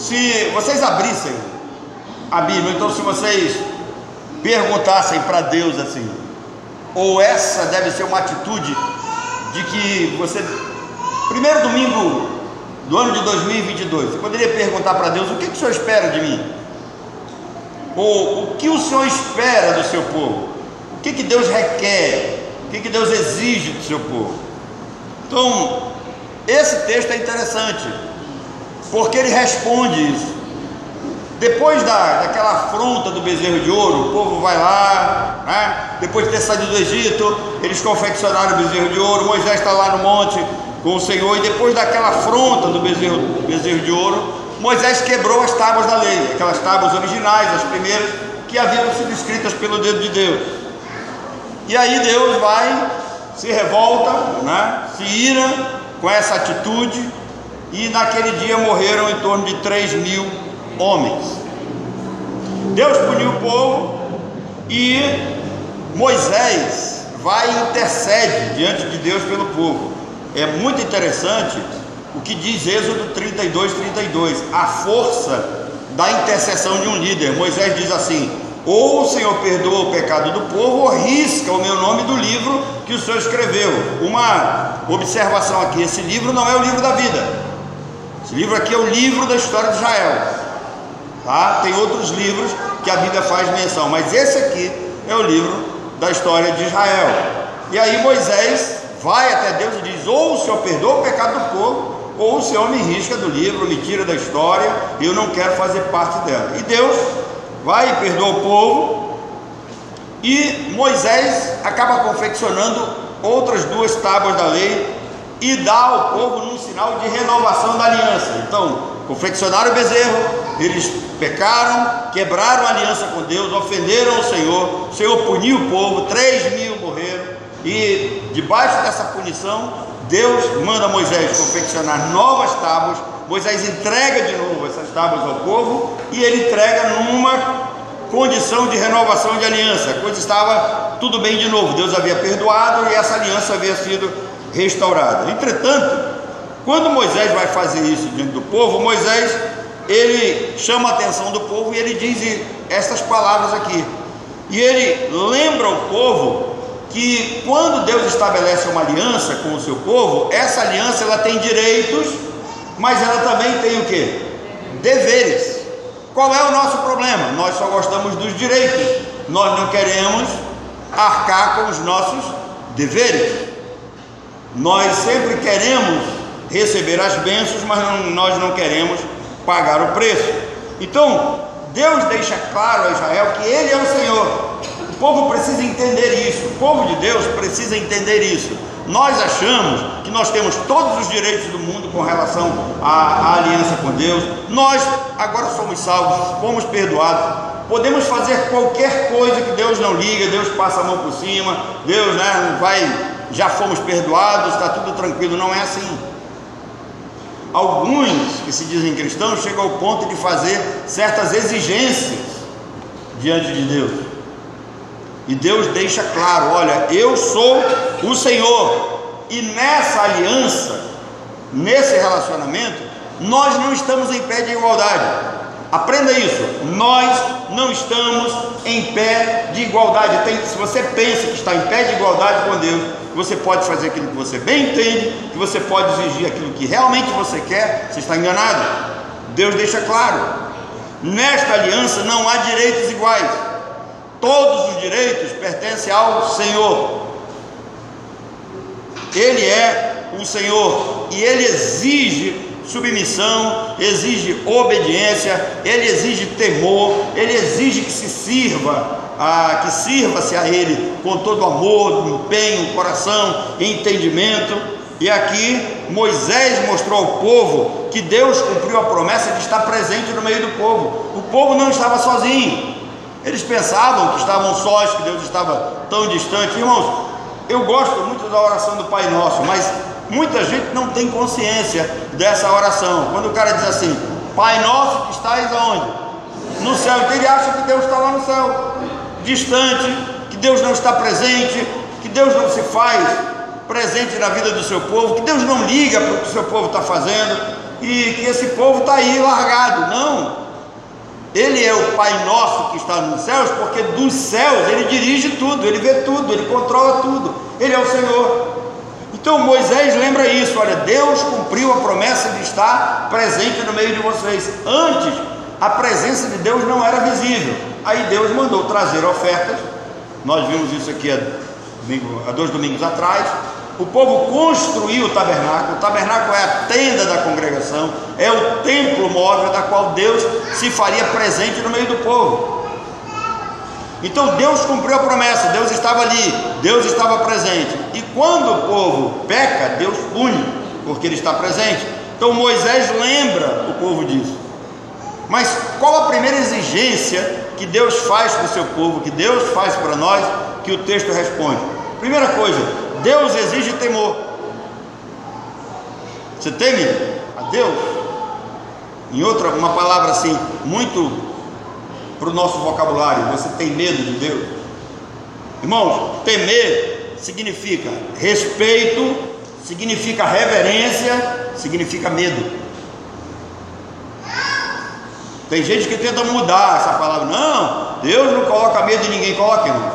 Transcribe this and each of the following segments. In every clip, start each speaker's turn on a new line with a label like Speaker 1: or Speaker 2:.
Speaker 1: Se vocês abrissem a Bíblia, então se vocês perguntassem para Deus assim, ou essa deve ser uma atitude de que você, primeiro domingo do ano de 2022, você poderia perguntar para Deus: o que o Senhor espera de mim? Ou o que o Senhor espera do seu povo? O que Deus requer? O que Deus exige do seu povo? Então, esse texto é interessante, porque ele responde isso. Depois daquela afronta do bezerro de ouro, o povo vai lá, né? Depois de ter saído do Egito, eles confeccionaram o bezerro de ouro. Moisés está lá no monte com o Senhor, e depois daquela afronta do bezerro de ouro, Moisés quebrou as tábuas da lei, aquelas tábuas originais, as primeiras, que haviam sido escritas pelo dedo de Deus. E aí Deus vai, se revolta, né? Se ira com essa atitude, e naquele dia morreram em torno de 3.000 homens. Deus puniu o povo, e Moisés vai e intercede diante de Deus pelo povo. É muito interessante o que diz Êxodo 32, a força da intercessão de um líder. Moisés diz assim: ou o Senhor perdoa o pecado do povo, ou risca o meu nome do livro que o Senhor escreveu. Uma observação aqui: esse livro não é o livro da vida, esse livro aqui é o livro da história de Israel, tá? Tem outros livros que a Bíblia faz menção, mas esse aqui é o livro da história de Israel. E aí Moisés vai até Deus e diz: ou o Senhor perdoa o pecado do povo, ou o Senhor me risca do livro, me tira da história, eu não quero fazer parte dela. E Deus vai e perdoa o povo, e Moisés acaba confeccionando outras 2 tábuas da lei e dá ao povo num sinal de renovação da aliança. Então, confeccionaram o bezerro, eles pecaram, quebraram a aliança com Deus, ofenderam o Senhor puniu o povo, 3.000 morreram, e debaixo dessa punição, Deus manda Moisés confeccionar novas tábuas. Moisés entrega de novo essas tábuas ao povo, e ele entrega numa condição de renovação de aliança. A coisa estava tudo bem de novo, Deus havia perdoado e essa aliança havia sido restaurada. Entretanto, quando Moisés vai fazer isso diante do povo, Moisés, ele chama a atenção do povo e ele diz estas palavras aqui, e ele lembra o povo que quando Deus estabelece uma aliança com o seu povo, essa aliança ela tem direitos, mas ela também tem o que? Deveres. Qual é o nosso problema? Nós só gostamos dos direitos, nós não queremos arcar com os nossos deveres. Nós sempre queremos receber as bênçãos, mas nós não queremos pagar o preço. Então Deus deixa claro a Israel que Ele é o Senhor. O povo precisa entender isso, o povo de Deus precisa entender isso. Nós achamos que nós temos todos os direitos do mundo com relação à aliança com Deus. Nós agora somos salvos, fomos perdoados, podemos fazer qualquer coisa que Deus não liga, Deus passa a mão por cima, Deus, né, já fomos perdoados, está tudo tranquilo. Não é assim. Alguns que se dizem cristãos chegam ao ponto de fazer certas exigências diante de Deus, e Deus deixa claro: olha, eu sou o Senhor, e nessa aliança, nesse relacionamento, nós não estamos em pé de igualdade. Aprenda isso, nós não estamos em pé de igualdade. Se você pensa que está em pé de igualdade com Deus, você pode fazer aquilo que você bem entende, que você pode exigir aquilo que realmente você quer, você está enganado. Deus deixa claro: nesta aliança não há direitos iguais, todos os direitos pertencem ao Senhor. Ele é o Senhor, e Ele exige submissão, exige obediência, Ele exige temor, Ele exige que se sirva-se a Ele com todo amor, empenho, coração, entendimento. E aqui Moisés mostrou ao povo que Deus cumpriu a promessa de estar presente no meio do povo. O povo não estava sozinho, eles pensavam que estavam sós, que Deus estava tão distante. Irmãos, eu gosto muito da oração do Pai Nosso, mas muita gente não tem consciência dessa oração. Quando o cara diz assim: Pai Nosso que estás aonde? No céu. Então ele acha que Deus está lá no céu, distante, que Deus não está presente, que Deus não se faz presente na vida do seu povo, que Deus não liga para o que o seu povo está fazendo. e que esse povo está aí largado. Não, Ele é o Pai nosso que está nos céus, porque dos céus Ele dirige tudo, Ele vê tudo, Ele controla tudo, Ele é o Senhor. Então Moisés lembra isso: olha, Deus cumpriu a promessa de estar presente no meio de vocês. Antes, a presença de Deus não era visível. Aí Deus mandou trazer ofertas. Nós vimos isso aqui há 2 domingos atrás. O povo construiu o tabernáculo. O tabernáculo é a tenda da congregação, é o templo móvel da qual Deus se faria presente no meio do povo. Então Deus cumpriu a promessa, Deus estava ali, Deus estava presente. E quando o povo peca, Deus pune, porque Ele está presente. Então Moisés lembra o povo disso. Mas qual a primeira exigência que Deus faz para o seu povo, que Deus faz para nós, que o texto responde? Primeira coisa, Deus exige temor. Você teme a Deus? Em outra, uma palavra assim, muito para o nosso vocabulário, você tem medo de Deus? Irmãos, temer significa respeito, significa reverência, significa medo. Tem gente que tenta mudar essa palavra. Não, Deus não coloca medo em ninguém. Coloca, irmão.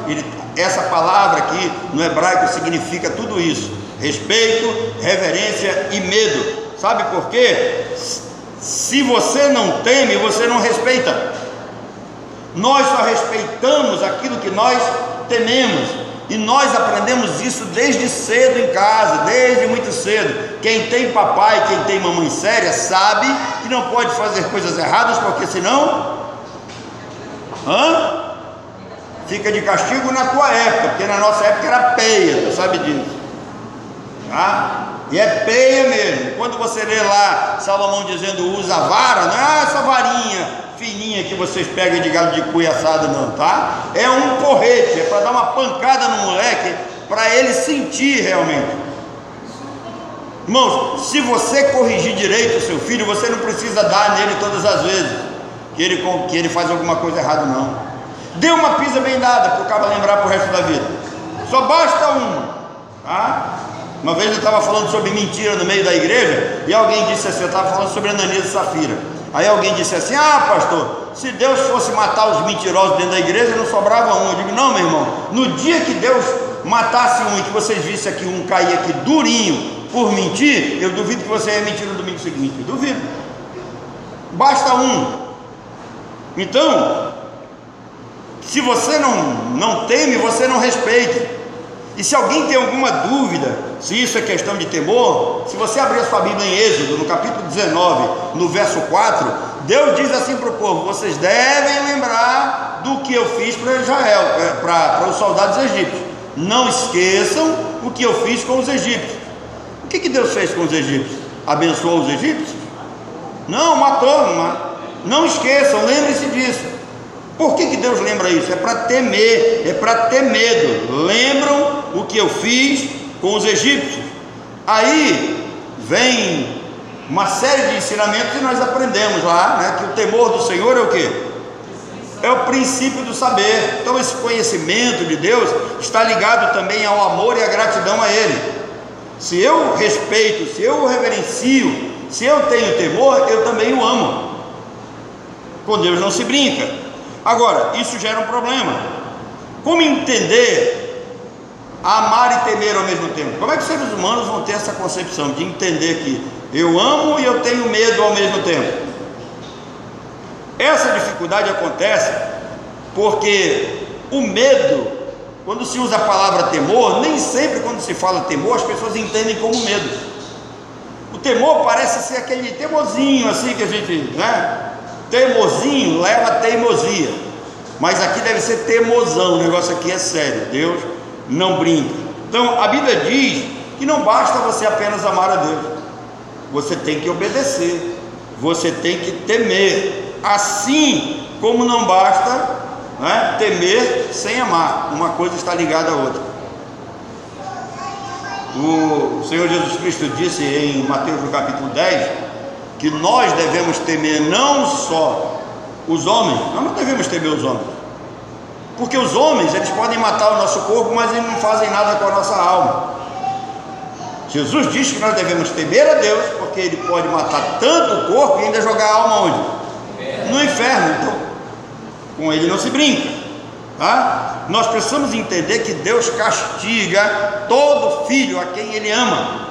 Speaker 1: Essa palavra aqui no hebraico significa tudo isso: respeito, reverência e medo. Sabe por quê? Se você não teme, você não respeita. Nós só respeitamos aquilo que nós tememos, e nós aprendemos isso desde cedo em casa, desde muito cedo. Quem tem papai, quem tem mamãe séria, sabe que não pode fazer coisas erradas, porque senão fica de castigo na tua época, porque na nossa época era peia, tu sabe disso, tá? E é peia mesmo. Quando você lê lá Salomão dizendo usa vara, não é essa varinha fininha que vocês pegam de galo de cuia assado, não, tá? É um porrete, é para dar uma pancada no moleque, para ele sentir realmente. Irmãos, se você corrigir direito o seu filho, você não precisa dar nele todas as vezes que ele faz alguma coisa errada, não. Dê uma pisa bem dada para o cara lembrar para o resto da vida. Só basta uma, tá? Uma vez eu estava falando sobre mentira no meio da igreja, e alguém disse assim, eu estava falando sobre Ananias e Safira. Aí alguém disse assim: pastor, se Deus fosse matar os mentirosos dentro da igreja, não sobrava um. Eu digo: não, meu irmão, no dia que Deus matasse um e que vocês vissem aqui um cair aqui durinho por mentir, eu duvido que você ia mentir no domingo seguinte. Eu duvido. Basta um. Então, se você não teme, você não respeita. E se alguém tem alguma dúvida se isso é questão de temor, se você abrir a sua Bíblia em Êxodo, no capítulo 19, no verso 4, Deus diz assim para o povo: vocês devem lembrar do que eu fiz para Israel, para os soldados egípcios. Não esqueçam o que eu fiz com os egípcios. O que Deus fez com os egípcios? Abençoou os egípcios? Não, matou. Não esqueçam, lembrem-se disso. Por que Deus lembra isso? É para temer, é para ter medo. Lembram o que eu fiz com os egípcios? Aí vem uma série de ensinamentos que nós aprendemos lá, né? Que o temor do Senhor é o quê? É o princípio do saber. Então esse conhecimento de Deus está ligado também ao amor e à gratidão a Ele. Se eu respeito, se eu o reverencio, se eu tenho temor, eu também o amo. Com Deus não se brinca. Agora, isso gera um problema. Como entender amar e temer ao mesmo tempo? Como é que os seres humanos vão ter essa concepção de entender que eu amo e eu tenho medo ao mesmo tempo? Essa dificuldade acontece porque o medo, quando se usa a palavra temor, nem sempre quando se fala temor as pessoas entendem como medo. O temor parece ser aquele teimosinho assim que a gente, né? Teimosinho leva a teimosia, mas aqui deve ser teimosão. O negócio aqui é sério, Deus não brinca. Então a Bíblia diz que não basta você apenas amar a Deus, você tem que obedecer, você tem que temer, assim como não basta, né, temer sem amar. Uma coisa está ligada à outra. O Senhor Jesus Cristo disse em Mateus no capítulo 10 que nós devemos temer não só os homens, nós não devemos temer os homens, porque os homens, eles podem matar o nosso corpo, mas eles não fazem nada com a nossa alma. Jesus diz que nós devemos temer a Deus, porque ele pode matar tanto o corpo e ainda jogar a alma onde? No inferno. Então, com ele não se brinca, tá? Nós precisamos entender que Deus castiga todo filho a quem ele ama.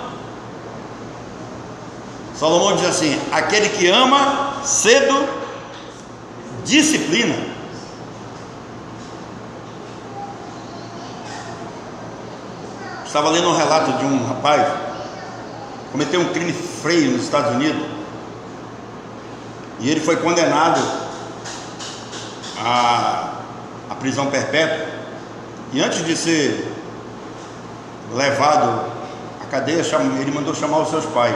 Speaker 1: Salomão diz assim: aquele que ama cedo disciplina. Estava lendo um relato de um rapaz que cometeu um crime feio nos Estados Unidos, e ele foi condenado à prisão perpétua, e antes de ser levado à cadeia, ele mandou chamar os seus pais,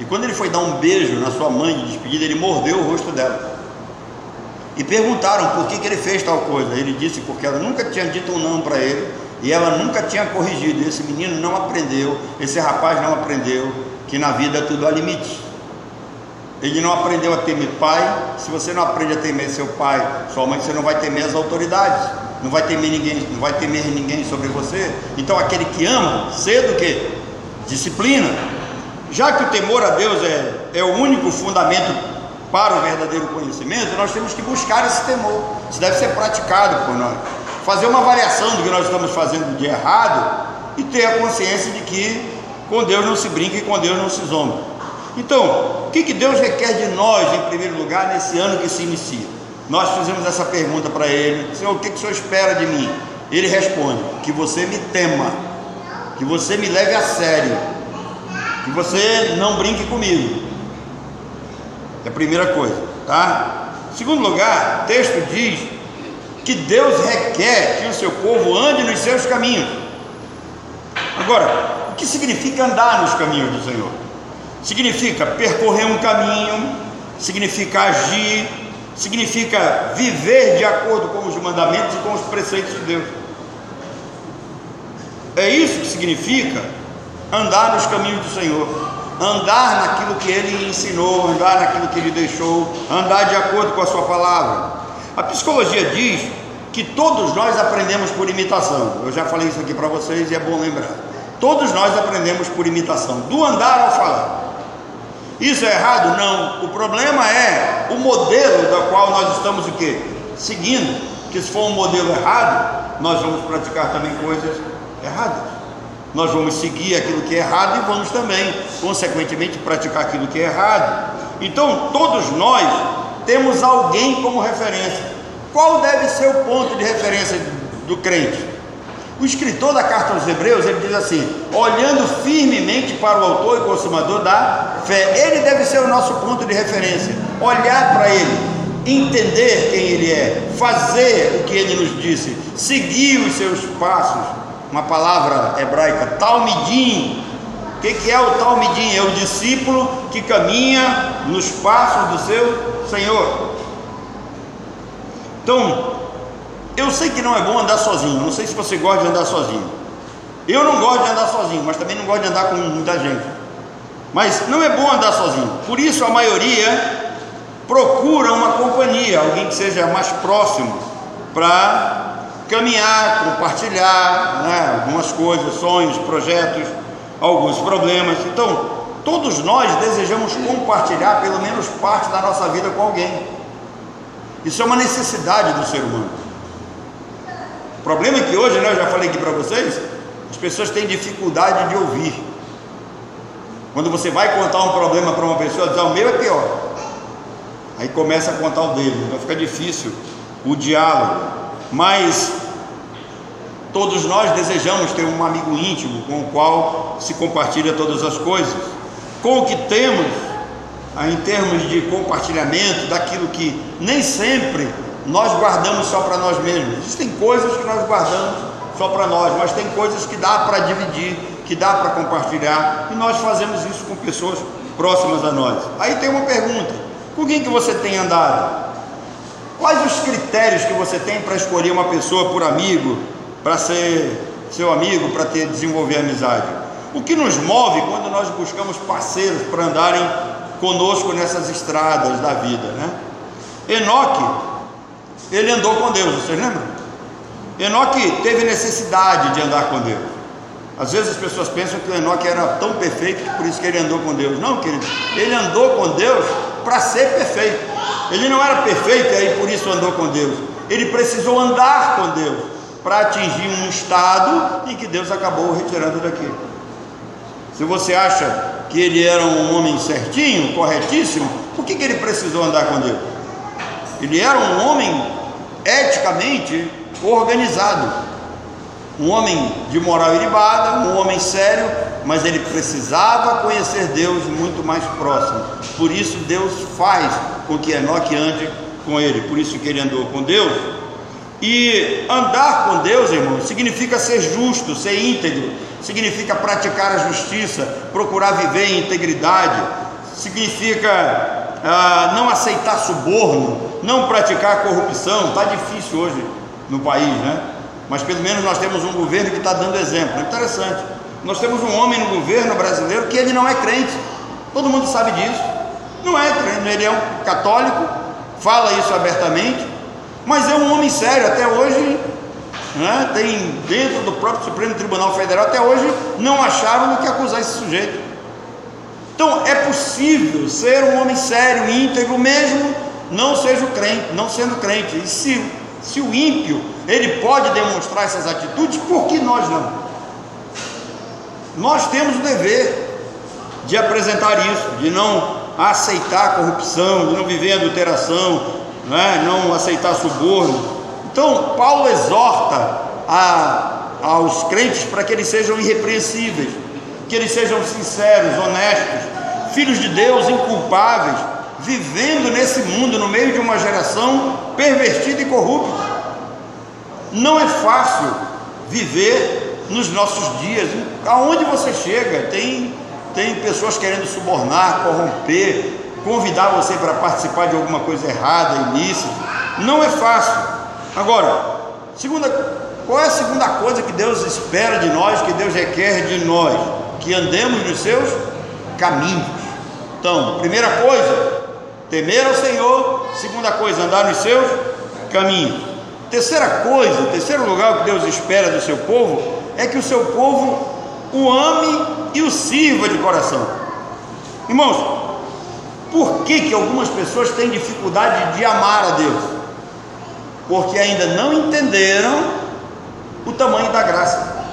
Speaker 1: e quando ele foi dar um beijo na sua mãe de despedida, ele mordeu o rosto dela, e perguntaram por que ele fez tal coisa. Ele disse porque ela nunca tinha dito um não para ele, e ela nunca tinha corrigido. Esse menino não aprendeu, esse rapaz não aprendeu que na vida tudo há limite. Ele não aprendeu a temer pai. Se você não aprende a temer seu pai, sua mãe, você não vai temer as autoridades, não vai temer ninguém sobre você. Então aquele que ama cedo o quê? Disciplina. Já que o temor a Deus é o único fundamento para o verdadeiro conhecimento, nós temos que buscar esse temor. Isso deve ser praticado por nós, fazer uma avaliação do que nós estamos fazendo de errado e ter a consciência de que com Deus não se brinca e com Deus não se zomba. Então, o que Deus requer de nós em primeiro lugar nesse ano que se inicia? Nós fizemos essa pergunta para ele: Senhor, o que o Senhor espera de mim? Ele responde: que você me tema, que você me leve a sério, que você não brinque comigo. É a primeira coisa, tá? Em segundo lugar, o texto diz que Deus requer que o seu povo ande nos seus caminhos. Agora, o que significa andar nos caminhos do Senhor? Significa percorrer um caminho, significa agir, significa viver de acordo com os mandamentos e com os preceitos de Deus. É isso que significa andar nos caminhos do Senhor. Andar naquilo que Ele ensinou, andar naquilo que Ele deixou, andar de acordo com a sua palavra. A psicologia diz que todos nós aprendemos por imitação. Eu já falei isso aqui para vocês e é bom lembrar. Todos nós aprendemos por imitação, do andar ao falar. Isso é errado? Não. O problema é o modelo da qual nós estamos o quê? Seguindo. Que se for um modelo errado, nós vamos praticar também coisas erradas. Nós vamos seguir aquilo que é errado e vamos também, consequentemente, praticar aquilo que é errado. Então, todos nós temos alguém como referência. Qual deve ser o ponto de referência do crente? O escritor da carta aos Hebreus, ele diz assim: olhando firmemente para o autor e consumador da fé. Ele deve ser o nosso ponto de referência. Olhar para ele, entender quem ele é, fazer o que ele nos disse, seguir os seus passos. Uma palavra hebraica, talmidim. O que é o talmidim? É o discípulo que caminha nos passos do seu Senhor. Então, eu sei que não é bom andar sozinho. Não sei se você gosta de andar sozinho. Eu não gosto de andar sozinho, mas também não gosto de andar com muita gente. Mas não é bom andar sozinho. Por isso a maioria procura uma companhia, alguém que seja mais próximo, para caminhar, compartilhar, né, algumas coisas, sonhos, projetos, alguns problemas. Então, todos nós desejamos compartilhar pelo menos parte da nossa vida com alguém. Isso é uma necessidade do ser humano. O problema é que hoje, né, eu já falei aqui para vocês, as pessoas têm dificuldade de ouvir. Quando você vai contar um problema para uma pessoa, diz: o meu é pior. Aí começa a contar o dele, então fica difícil o diálogo. Mas todos nós desejamos ter um amigo íntimo com o qual se compartilha todas as coisas, com o que temos em termos de compartilhamento daquilo que nem sempre nós guardamos só para nós mesmos. Existem coisas que nós guardamos só para nós, mas tem coisas que dá para dividir, que dá para compartilhar, e nós fazemos isso com pessoas próximas a nós. Aí tem uma pergunta: com quem que você tem andado? Quais os critérios que você tem para escolher uma pessoa por amigo, para ser seu amigo, para desenvolver amizade? O que nos move quando nós buscamos parceiros para andarem conosco nessas estradas da vida, né? Enoque, ele andou com Deus, vocês lembram? Enoque teve necessidade de andar com Deus. Às vezes as pessoas pensam que o Enoque era tão perfeito que por isso que ele andou com Deus. Não, querido, ele andou com Deus para ser perfeito. Ele não era perfeito e aí por isso andou com Deus. Ele precisou andar com Deus para atingir um estado em que Deus acabou o retirando daquilo. Se você acha que ele era um homem certinho, corretíssimo, por que ele precisou andar com Deus? Ele era um homem eticamente organizado, um homem de moral ilibada, um homem sério, mas ele precisava conhecer Deus muito mais próximo. Por isso Deus faz com que Enoque ande com ele, por isso que ele andou com Deus. E andar com Deus, irmão, significa ser justo, ser íntegro, significa praticar a justiça, procurar viver em integridade, significa não aceitar suborno, não praticar corrupção. Está difícil hoje no país, né? Mas pelo menos nós temos um governo que está dando exemplo. É interessante, nós temos um homem no governo brasileiro que ele não é crente, todo mundo sabe disso, não é crente, ele é um católico, fala isso abertamente, mas é um homem sério. Até hoje, né, tem dentro do próprio Supremo Tribunal Federal, até hoje não acharam do que acusar esse sujeito. Então é possível ser um homem sério, íntegro, mesmo não seja crente, não sendo crente. E se o ímpio ele pode demonstrar essas atitudes, por que nós não? Nós temos o dever de apresentar isso, de não aceitar a corrupção, de não viver a adulteração, né? Não aceitar suborno. Então Paulo exorta aos crentes para que eles sejam irrepreensíveis, que eles sejam sinceros, honestos, filhos de Deus, inculpáveis, vivendo nesse mundo, no meio de uma geração pervertida e corrupta. Não é fácil viver nos nossos dias. Aonde você chega, tem pessoas querendo subornar, corromper, convidar você para participar de alguma coisa errada, ilícita. Não é fácil. Agora, qual é a segunda coisa que Deus espera de nós, que Deus requer de nós? Que andemos nos seus caminhos. Então, primeira coisa, temer ao Senhor. Segunda coisa, andar nos seus caminhos. Terceiro lugar que Deus espera do seu povo é que o seu povo o ame e o sirva de coração. Irmãos, por que algumas pessoas têm dificuldade de amar a Deus? Porque ainda não entenderam o tamanho da graça.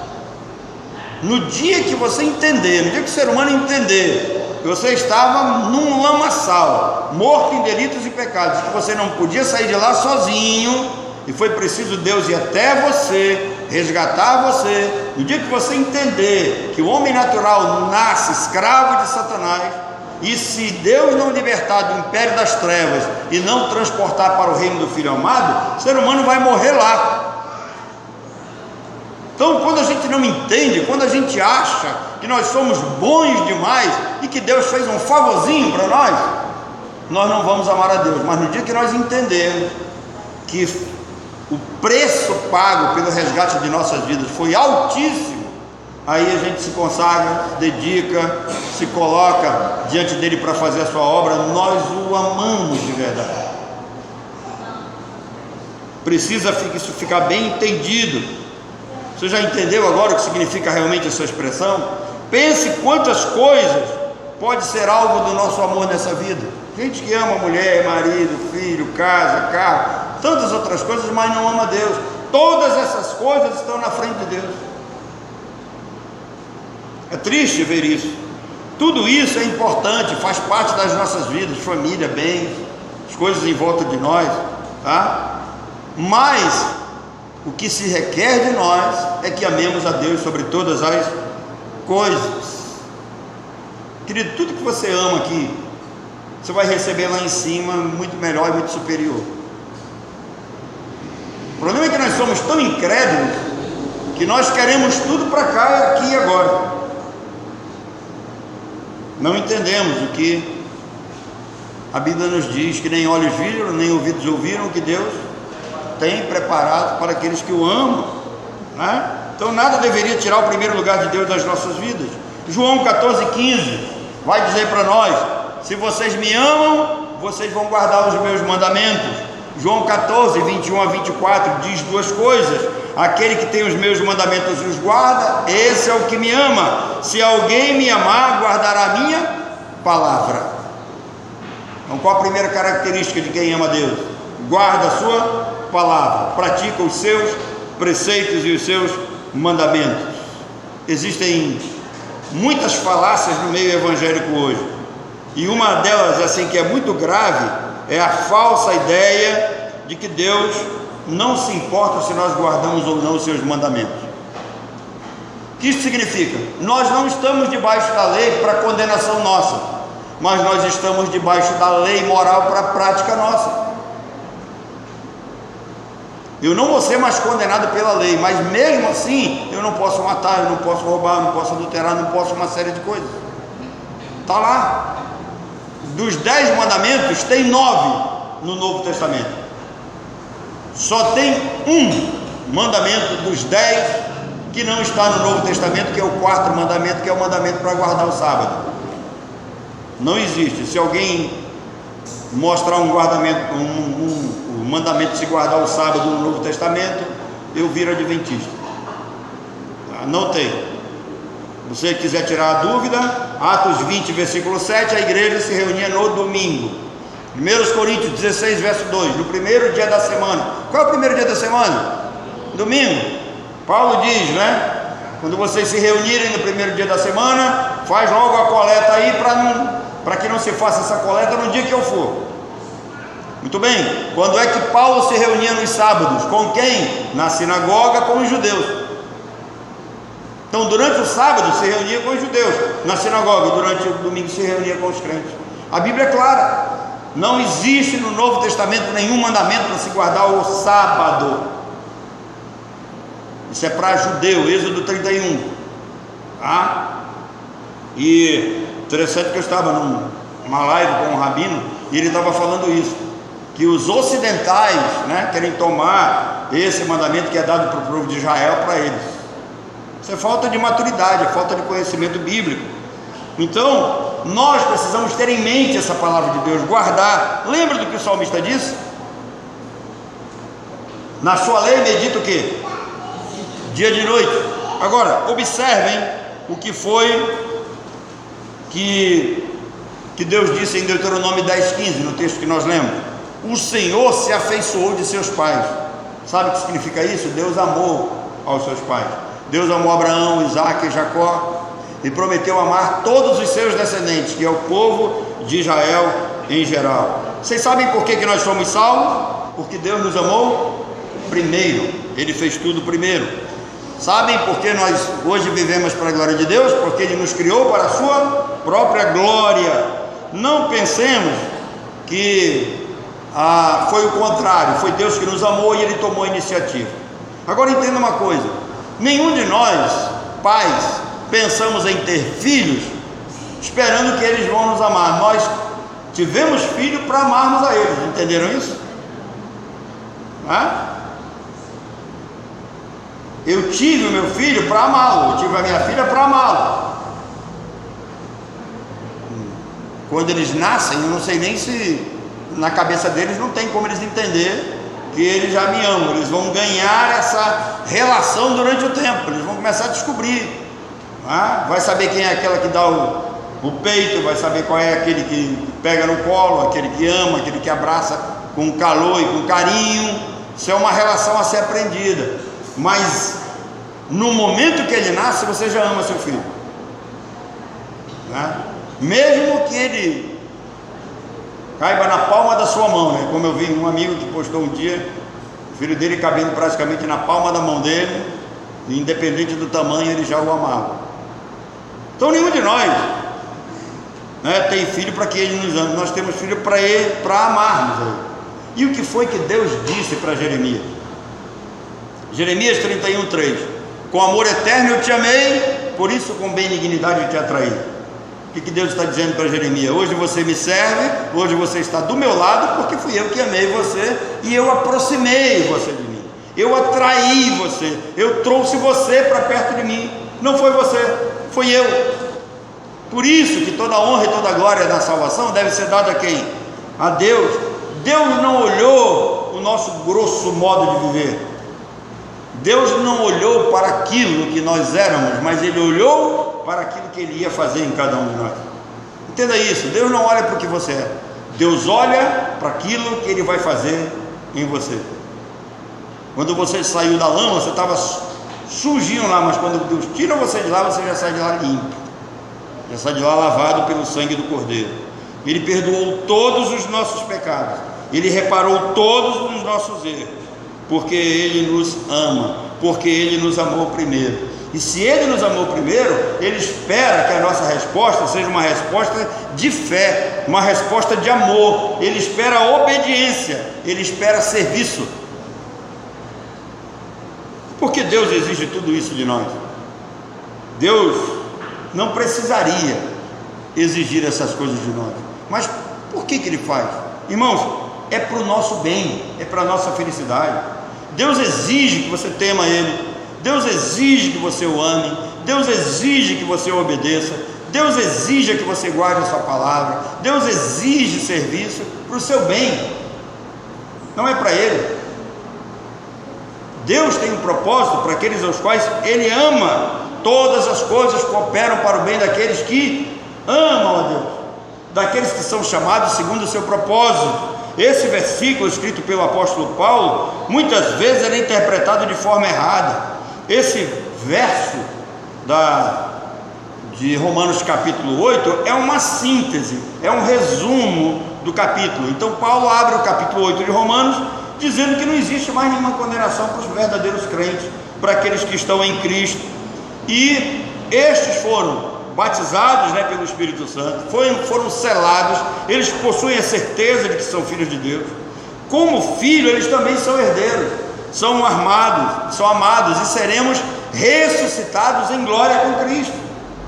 Speaker 1: No dia que você entender, no dia que o ser humano entender que você estava num lamaçal, morto em delitos e pecados, que você não podia sair de lá sozinho, e foi preciso Deus ir até você, resgatar você. No dia que você entender que o homem natural nasce escravo de Satanás, e se Deus não libertar do império das trevas e não transportar para o reino do Filho amado, o ser humano vai morrer lá. Então, quando a gente não entende, quando a gente acha que nós somos bons demais e que Deus fez um favorzinho para nós não vamos amar a Deus. Mas no dia que nós entendermos que o preço pago pelo resgate de nossas vidas foi altíssimo, aí a gente se consagra, se dedica, se coloca diante dele para fazer a sua obra. Nós o amamos de verdade. Precisa isso ficar bem entendido. Você já entendeu agora o que significa realmente essa expressão? Pense quantas coisas pode ser alvo do nosso amor nessa vida. Gente que ama mulher, marido, filho, casa, carro, tantas outras coisas, mas não ama Deus. Todas essas coisas estão na frente de Deus. É triste ver isso. Tudo isso é importante, faz parte das nossas vidas, família, bens, as coisas em volta de nós, tá? Mas o que se requer de nós é que amemos a Deus sobre todas as coisas. Querido, tudo que você ama aqui, você vai receber lá em cima muito melhor e muito superior. O problema é que nós somos tão incrédulos que nós queremos tudo para cá, aqui e agora. Não entendemos o que a Bíblia nos diz, que nem olhos viram, nem ouvidos ouviram, que Deus tem preparado para aqueles que o amam, né? Então nada deveria tirar o primeiro lugar de Deus das nossas vidas. João 14,15 vai dizer para nós: se vocês me amam, vocês vão guardar os meus mandamentos, João 14, 21 a 24 diz duas coisas: aquele que tem os meus mandamentos e os guarda, esse é o que me ama. Se alguém me amar, guardará a minha palavra. Então, qual a primeira característica de quem ama Deus? Guarda a sua palavra, pratica os seus preceitos e os seus mandamentos. Existem muitas falácias no meio evangélico hoje, e uma delas, assim, que é muito grave, é a falsa ideia de que Deus não se importa se nós guardamos ou não os seus mandamentos. O que isso significa? Nós não estamos debaixo da lei para condenação nossa, mas nós estamos debaixo da lei moral para a prática nossa. Eu não vou ser mais condenado pela lei, mas mesmo assim eu não posso matar, eu não posso roubar, não posso adulterar, não posso uma série de coisas. Está lá. Dos 10 mandamentos, tem 9 no Novo Testamento. Só tem um mandamento dos 10 que não está no Novo Testamento, que é o 4º mandamento, que é o mandamento para guardar o sábado. Não existe. Se alguém mostrar um mandamento de se guardar o sábado no Novo Testamento, eu viro adventista. Não tem. Se você quiser tirar a dúvida, Atos 20, versículo 7, a igreja se reunia no domingo. 1 Coríntios 16, verso 2, no primeiro dia da semana. Qual é o primeiro dia da semana? Domingo. Paulo diz, né? Quando vocês se reunirem no primeiro dia da semana, faz logo a coleta aí, para que não se faça essa coleta no dia que eu for. Muito bem. Quando é que Paulo se reunia nos sábados? Com quem? Na sinagoga, com os judeus. Então, durante o sábado se reunia com os judeus na sinagoga, durante o domingo se reunia com os crentes. A Bíblia é clara: não existe no Novo Testamento nenhum mandamento para se guardar o sábado. Isso é para judeu, Êxodo 31. Tá? E interessante que eu estava numa live com um rabino e ele estava falando isso, que os ocidentais, né, querem tomar esse mandamento que é dado para o povo de Israel para eles. Isso é falta de maturidade, é falta de conhecimento bíblico. Então, nós precisamos ter em mente essa palavra de Deus, guardar. Lembra do que o salmista disse? Na sua lei medita o quê? Dia e noite. Agora, observem o que foi que Deus disse em Deuteronômio 10:15, no texto que nós lemos: o Senhor se afeiçoou de seus pais. Sabe o que significa isso? Deus amou aos seus pais. Deus amou Abraão, Isaque e Jacó e prometeu amar todos os seus descendentes, que é o povo de Israel em geral. Vocês sabem por que nós somos salvos? Porque Deus nos amou primeiro. Ele fez tudo primeiro. Sabem por que nós hoje vivemos para a glória de Deus? Porque Ele nos criou para a sua própria glória. Não pensemos que foi o contrário, foi Deus que nos amou e Ele tomou a iniciativa. Agora entenda uma coisa: nenhum de nós, pais, pensamos em ter filhos esperando que eles vão nos amar. Nós tivemos filho para amarmos a eles. Entenderam isso? Eu tive o meu filho para amá-lo, eu tive a minha filha para amá-lo. Quando eles nascem, eu não sei nem se na cabeça deles não tem como eles entender que eles já me amam. Eles vão ganhar essa relação durante o tempo, eles vão começar a descobrir. Vai saber quem é aquela que dá o peito, vai saber qual é aquele que pega no colo, aquele que ama, aquele que abraça com calor e com carinho. Isso é uma relação a ser aprendida. Mas no momento que ele nasce, você já ama seu filho, mesmo que ele caiba na palma da sua mão, né? Como eu vi um amigo que postou um dia, o filho dele cabendo praticamente na palma da mão dele, e independente do tamanho, ele já o amava. Então nenhum de nós, tem filho para que ele nos ame. Nós temos filho para amarmos ele. E o que foi que Deus disse para Jeremias? Jeremias 31:3: com amor eterno eu te amei, por isso com benignidade eu te atraí. O que Deus está dizendo para Jeremias? Hoje você me serve, hoje você está do meu lado, porque fui eu que amei você e eu aproximei você de mim, eu atraí você, eu trouxe você para perto de mim. Não foi você, foi eu. Por isso que toda honra e toda glória da salvação deve ser dada a quem? A Deus. Deus não olhou mudou o nosso grosso modo de viver. Deus não olhou para aquilo que nós éramos, mas Ele olhou para aquilo que Ele ia fazer em cada um de nós. Entenda isso, Deus não olha para o que você é, Deus olha para aquilo que Ele vai fazer em você. Quando você saiu da lama, você estava sujinho lá, mas quando Deus tira você de lá, você já sai de lá limpo, já sai de lá lavado pelo sangue do Cordeiro. Ele perdoou todos os nossos pecados, Ele reparou todos os nossos erros, porque Ele nos ama, porque Ele nos amou primeiro. E se Ele nos amou primeiro, Ele espera que a nossa resposta seja uma resposta de fé, uma resposta de amor. Ele espera obediência, Ele espera serviço. Por que Deus exige tudo isso de nós? Deus não precisaria exigir essas coisas de nós, mas por que Ele faz? Irmãos, é para o nosso bem, é para a nossa felicidade. Deus exige que você tema Ele, Deus exige que você o ame, Deus exige que você o obedeça, Deus exige que você guarde a sua palavra, Deus exige serviço para o seu bem, não é para Ele. Deus tem um propósito para aqueles aos quais Ele ama. Todas as coisas cooperam para o bem daqueles que amam a Deus, daqueles que são chamados segundo o seu propósito. Esse versículo escrito pelo apóstolo Paulo, muitas vezes ele é interpretado de forma errada. Esse verso de Romanos capítulo 8 é uma síntese, é um resumo do capítulo. Então Paulo abre o capítulo 8 de Romanos dizendo que não existe mais nenhuma condenação para os verdadeiros crentes, para aqueles que estão em Cristo. E estes foram batizados, pelo Espírito Santo, foram selados, eles possuem a certeza de que são filhos de Deus. Como filhos, eles também são herdeiros, são amados e seremos ressuscitados em glória com Cristo.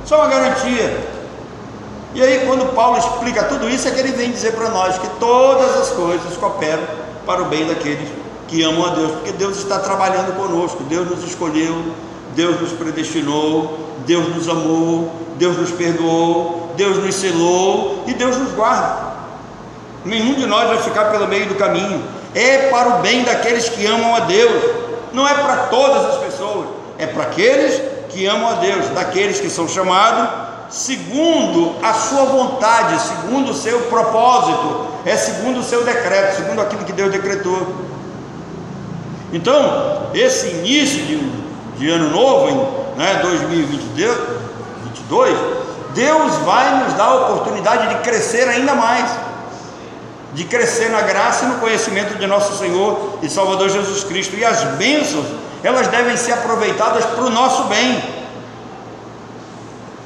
Speaker 1: Isso é uma garantia. E aí, quando Paulo explica tudo isso, é que ele vem dizer para nós que todas as coisas cooperam para o bem daqueles que amam a Deus, porque Deus está trabalhando conosco. Deus nos escolheu, Deus nos predestinou, Deus nos amou, Deus nos perdoou, Deus nos selou e Deus nos guarda. Nenhum de nós vai ficar pelo meio do caminho. É para o bem daqueles que amam a Deus, não é para todas as pessoas, é para aqueles que amam a Deus, daqueles que são chamados segundo a sua vontade, segundo o seu propósito, é segundo o seu decreto, segundo aquilo que Deus decretou. Então, esse início de ano novo, 2022, Deus vai nos dar a oportunidade de crescer ainda mais, de crescer na graça e no conhecimento de nosso Senhor e Salvador Jesus Cristo. E as bênçãos, elas devem ser aproveitadas para o nosso bem.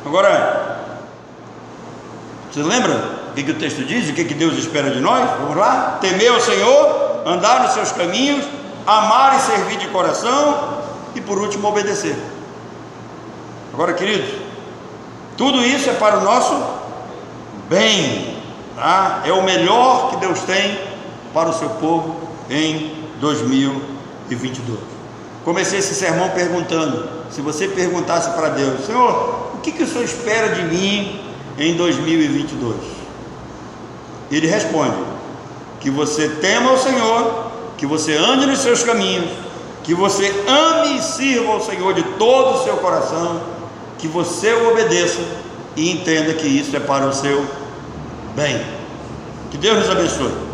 Speaker 1: Agora, você lembra o que o texto diz? O que Deus espera de nós? Vamos lá? Temer ao Senhor, andar nos seus caminhos, amar e servir de coração e por último obedecer. Agora, queridos, tudo isso é para o nosso bem, tá? É o melhor que Deus tem para o seu povo em 2022. Comecei esse sermão perguntando: se você perguntasse para Deus, Senhor, o que o Senhor espera de mim em 2022? Ele responde: que você tema ao Senhor, que você ande nos seus caminhos, que você ame e sirva ao Senhor de todo o seu coração, que você o obedeça e entenda que isso é para o seu bem. Que Deus nos abençoe.